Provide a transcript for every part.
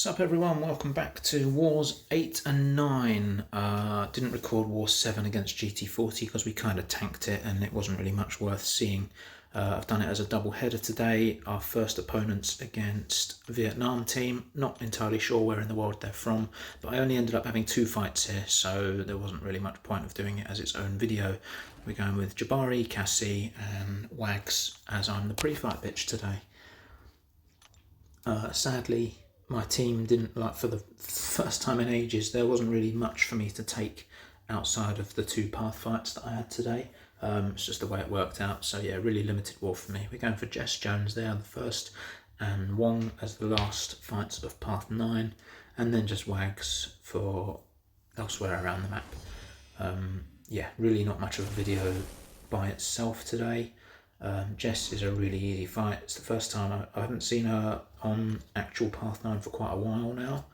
Sup everyone, welcome back to Wars 8 and 9. Didn't record War 7 against GT40 because we kind of tanked it and it wasn't really much worth seeing. I've done it as a double header today. Our first opponents against Vietnam team. Not entirely sure where in the world they're from, but I only ended up having 2 fights here, so there wasn't really much point of doing it as its own video. We're going with Jabari, Cassie and Wags as I'm the pre-fight bitch today. Sadly, my team didn't, for the first time in ages, there wasn't really much for me to take outside of the 2 path fights that I had today. It's just the way it worked out, so yeah, really limited war for me. We're going for Jess Jones there, the first, and Wong as the last fights of path 9, and then just Wags for elsewhere around the map. Yeah, really not much of a video by itself today. Jess is a really easy fight. It's the first time I haven't seen her on actual path 9 for quite a while now.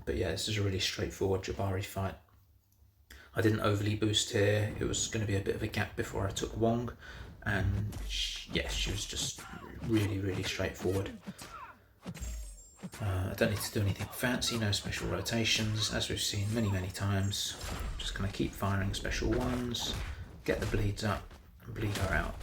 But yeah, this is a really straightforward Jabari fight. I didn't overly boost here. It was going to be a bit of a gap before I took Wong. And yeah, she was just really straightforward. I don't need to do anything fancy, no special rotations, as we've seen many times. Just going to keep firing special ones, get the bleeds up and bleed her out.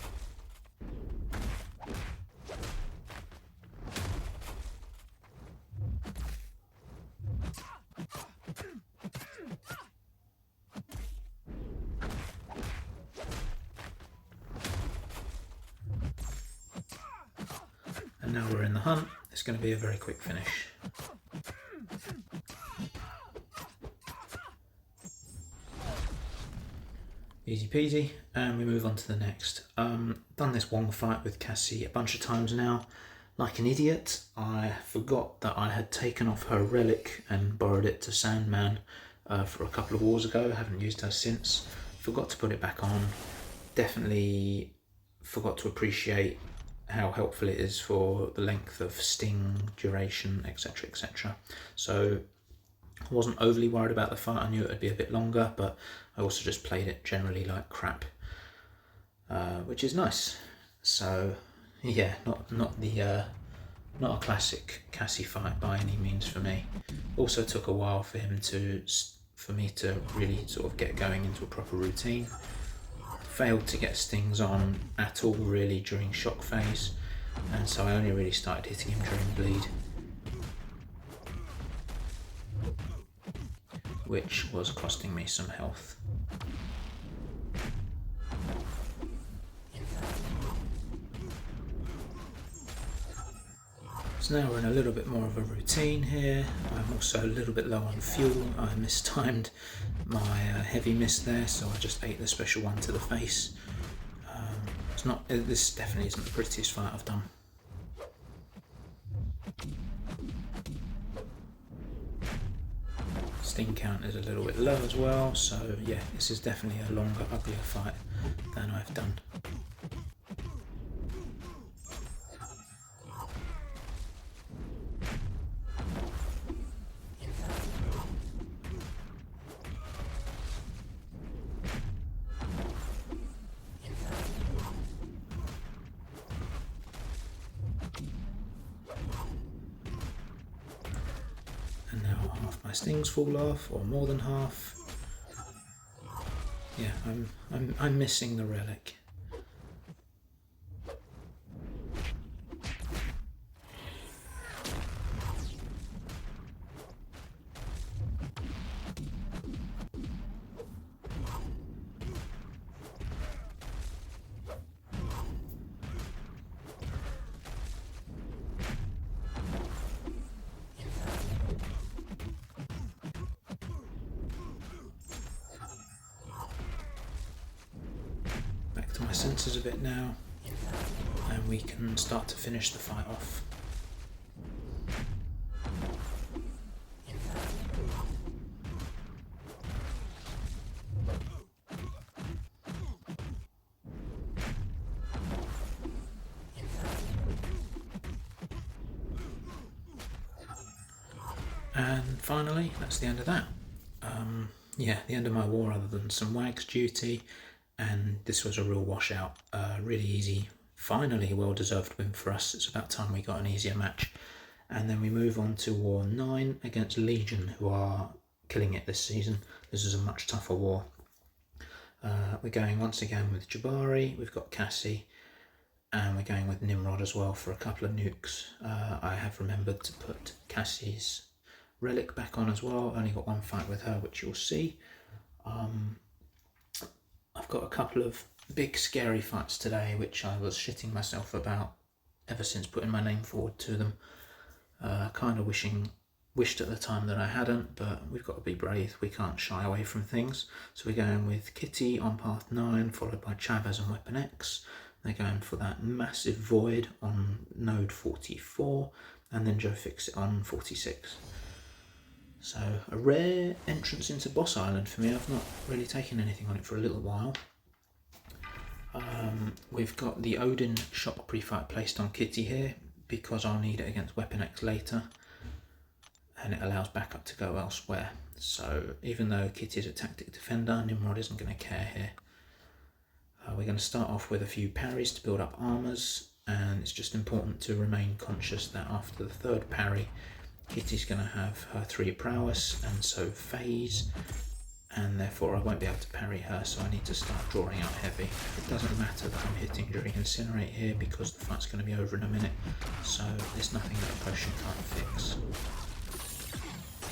And now we're in the hunt. It's going to be a very quick finish. Easy peasy, and we move on to the next. Done this Wong fight with Cassie a bunch of times now. Like an idiot, I forgot that I had taken off her relic and borrowed it to Sandman for a couple of wars ago. I haven't used her since. Forgot to put it back on. Definitely forgot to appreciate how helpful it is for the length of sting, duration, etc, etc. So I wasn't overly worried about the fight. I knew it would be a bit longer, but I also just played it generally like crap, which is nice. So yeah, not a classic Cassie fight by any means for me. Also took a while for me to really sort of get going into a proper routine. Failed to get stings on at all really during shock phase, and so I only really started hitting him during bleed, which was costing me some health. So now we're in a little bit more of a routine here. I'm also a little bit low on fuel. I mistimed my heavy miss there, so I just ate the special one to the face. This definitely isn't the prettiest fight I've done. Sting count is a little bit low as well, so yeah, this is definitely a longer, uglier fight than I've done. And now half my stings fall off, or more than half. Yeah, I'm missing the relic. To my senses a bit now, and we can start to finish the fight off. And finally, that's the end of that. Yeah, the end of my war other than some Wags duty, and this was a real washout. Really easy, finally well-deserved win for us. It's about time we got an easier match. And then we move on to War 9 against Legion, who are killing it this season. This is a much tougher war. We're going once again with Jabari, we've got Cassie, and we're going with Nimrod as well for a couple of nukes. I have remembered to put Cassie's relic back on as well. Only got one fight with her, which you'll see. I've got a couple of big scary fights today, which I was shitting myself about ever since putting my name forward to them. Kind of wished at the time that I hadn't, but we've got to be brave. We can't shy away from things. So we're going with Kitty on path 9, followed by Chavez and Weapon X. They're going for that massive void on node 44, and then Joe Fixit on 46. So a rare entrance into Boss Island for me. I've not really taken anything on it for a little while. We've got the Odin shock pre-fight placed on Kitty here because I'll need it against Weapon X later, and it allows backup to go elsewhere. So even though Kitty's a tactic defender, Nimrod isn't going to care here. We're going to start off with a few parries to build up armours, and it's just important to remain conscious that after the third parry, Kitty's going to have her 3 prowess and so phase, and therefore I won't be able to parry her, so I need to start drawing out heavy. It doesn't matter that I'm hitting during Incinerate here because the fight's going to be over in a minute, so there's nothing that a potion can't fix.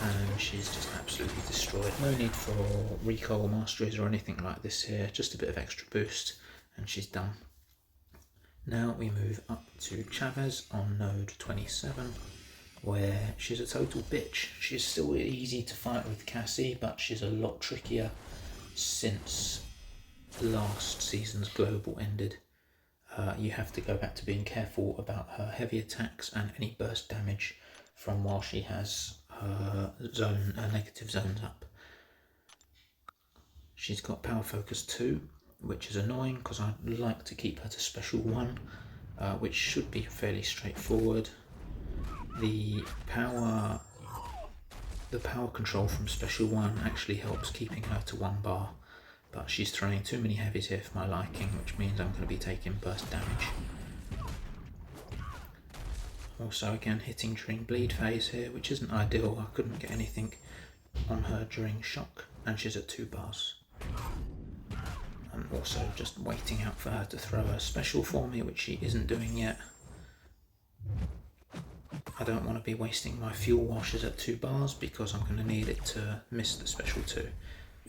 And she's just absolutely destroyed. No need for recoil masteries or anything like this here, just a bit of extra boost and she's done. Now we move up to Chavez on node 27, where she's a total bitch. She's still easy to fight with Cassie, but she's a lot trickier since last season's global ended. You have to go back to being careful about her heavy attacks and any burst damage from while she has her negative zones up. She's got power focus 2, which is annoying because I'd like to keep her to special 1, which should be fairly straightforward. The power control from special 1 actually helps keeping her to 1 bar, but she's throwing too many heavies here for my liking, which means I'm going to be taking burst damage. Also again hitting during bleed phase here, which isn't ideal. I couldn't get anything on her during shock, and she's at 2 bars. I'm also just waiting out for her to throw a special for me, which she isn't doing yet. I don't want to be wasting my fuel while she's at 2 bars because I'm going to need it to miss the special 2.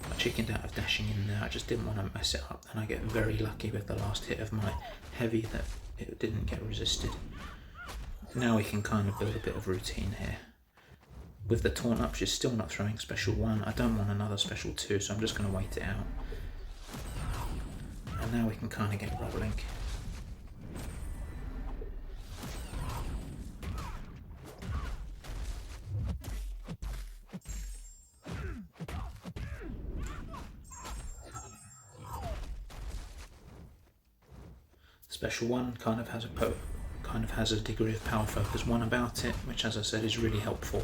I chickened out of dashing in there. I just didn't want to mess it up, and I get very lucky with the last hit of my heavy that it didn't get resisted. Now we can kind of build a bit of routine here. With the taunt up, she's still not throwing special 1. I don't want another special 2, so I'm just going to wait it out. And now we can kind of get rolling. Special 1 kind of has a degree of power focus 1 about it, which as I said is really helpful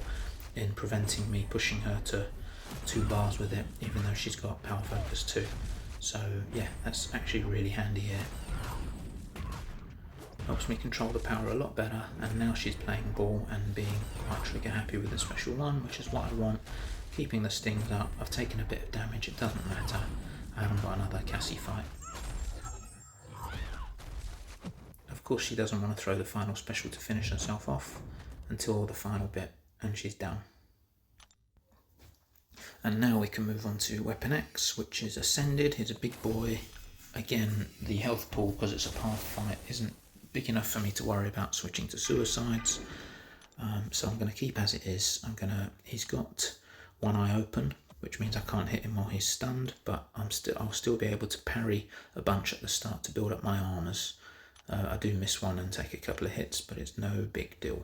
in preventing me pushing her to 2 bars with it, even though she's got power focus 2. So yeah, that's actually really handy here. Helps me control the power a lot better, and now she's playing ball and being quite trigger happy with the special 1, which is what I want. Keeping the stings up. I've taken a bit of damage, it doesn't matter. I haven't got another Cassie fight. Of course she doesn't want to throw the final special to finish herself off until the final bit, and she's down. And now we can move on to Weapon X, which is Ascended. He's a big boy. Again, the health pool, because it's a path fight, isn't big enough for me to worry about switching to suicides. So I'm going to keep as it is. He's got one eye open, which means I can't hit him while he's stunned, but I'll still be able to parry a bunch at the start to build up my armours. I do miss one and take a couple of hits, but it's no big deal.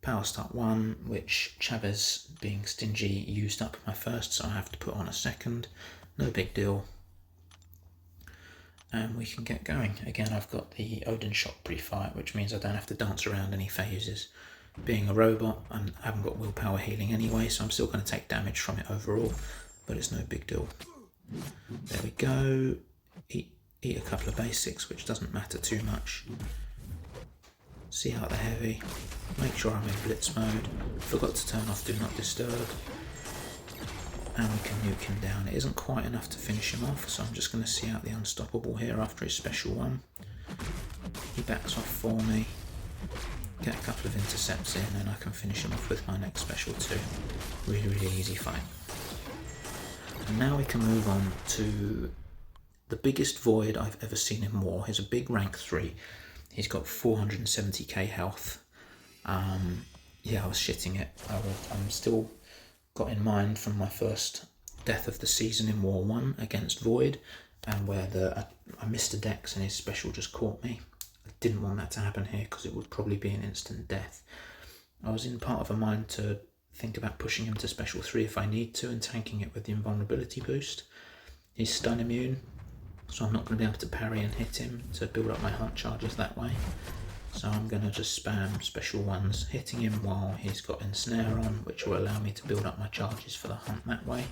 Power start 1, which Chavez, being stingy, used up my first, so I have to put on a second. No big deal. And we can get going. Again, I've got the Odin shot pre-fight, which means I don't have to dance around any phases. Being a robot, I haven't got willpower healing anyway, so I'm still going to take damage from it overall, but it's no big deal. There we go. Eat a couple of basics, which doesn't matter too much. see out the heavy, make sure I'm in blitz mode, forgot to turn off do not disturb, and we can nuke him down. It isn't quite enough to finish him off, so I'm just going to see out the unstoppable here after his special one. He backs off for me, get a couple of intercepts in, and I can finish him off with my next special too. Really, really easy fight. And now we can move on to the biggest void I've ever seen in war. He's a big rank 3. He's got 470k health. Yeah, I was shitting it. I'm still got in mind from my first death of the season in War 1 against Void, and where I missed a dex and his special just caught me. I didn't want that to happen here because it would probably be an instant death. I was in part of a mind to think about pushing him to special 3 if I need to and tanking it with the invulnerability boost. He's stun immune, so I'm not going to be able to parry and hit him to build up my hunt charges that way. So I'm going to just spam special ones, hitting him while he's got ensnare on, which will allow me to build up my charges for the hunt that way.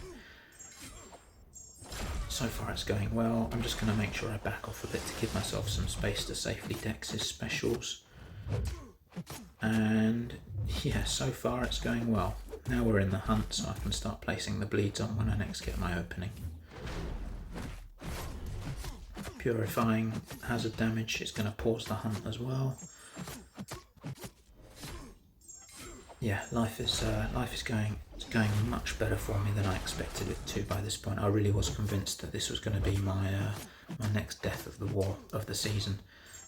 So far it's going well. I'm just going to make sure I back off a bit to give myself some space to safely dex his specials. And yeah, so far it's going well. Now we're in the hunt, so I can start placing the bleeds on when I next get my opening. Purifying hazard damage is going to pause the hunt as well. Yeah, life is going much better for me than I expected it to by this point. I really was convinced that this was going to be my next death of the war of the season.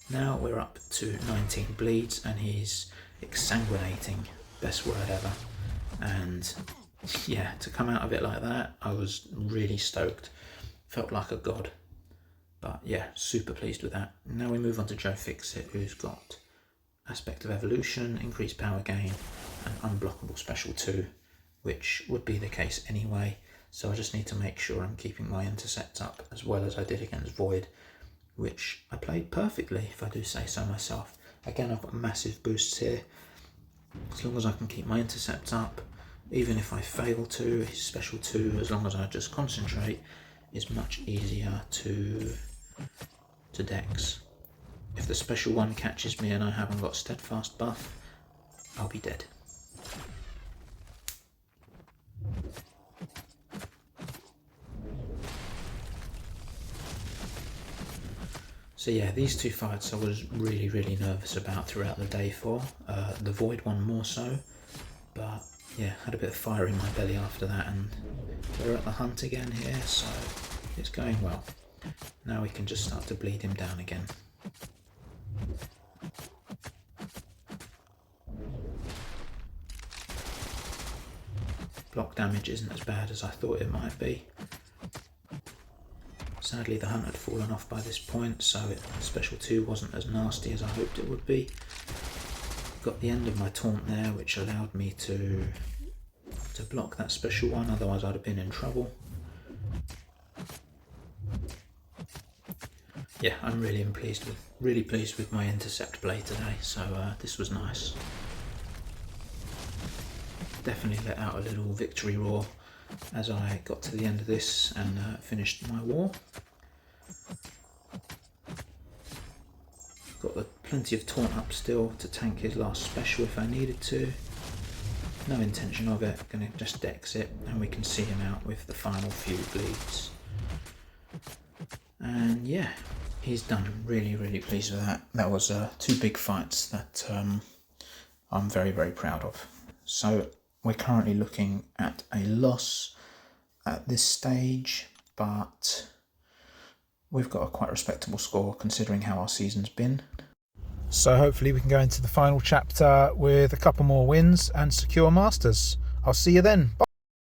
Now we're up to 19 bleeds and he's exsanguinating, best word ever. And yeah, to come out of it like that, I was really stoked. Felt like a god. But yeah, super pleased with that. Now we move on to Joe Fixit, who's got Aspect of Evolution, increased power gain, and unblockable special 2, which would be the case anyway. So I just need to make sure I'm keeping my intercept up as well as I did against Void, which I played perfectly, if I do say so myself. Again, I've got massive boosts here. As long as I can keep my intercept up, even if I fail to, his special 2, as long as I just concentrate, is much easier to dex. If the special 1 catches me and I haven't got steadfast buff, I'll be dead. So yeah, these two fights I was really, really nervous about throughout the day for. The Void one more so, but yeah, had a bit of fire in my belly after that, and we're at the hunt again here, so it's going well. Now we can just start to bleed him down again. Block damage isn't as bad as I thought it might be. Sadly the hunt had fallen off by this point, so special 2 wasn't as nasty as I hoped it would be. Got the end of my taunt there, which allowed me to block that special 1, otherwise I'd have been in trouble. Yeah, I'm really pleased with my intercept play today, so this was nice. Definitely let out a little victory roar as I got to the end of this and finished my war. Got plenty of taunt up still to tank his last special if I needed to. No intention of it, gonna just dex it and we can see him out with the final few bleeds. And yeah, he's done. Really, really pleased with that. That was 2 big fights that I'm very, very proud of. So we're currently looking at a loss at this stage, but we've got a quite respectable score considering how our season's been. So hopefully we can go into the final chapter with a couple more wins and secure Masters. I'll see you then. Bye.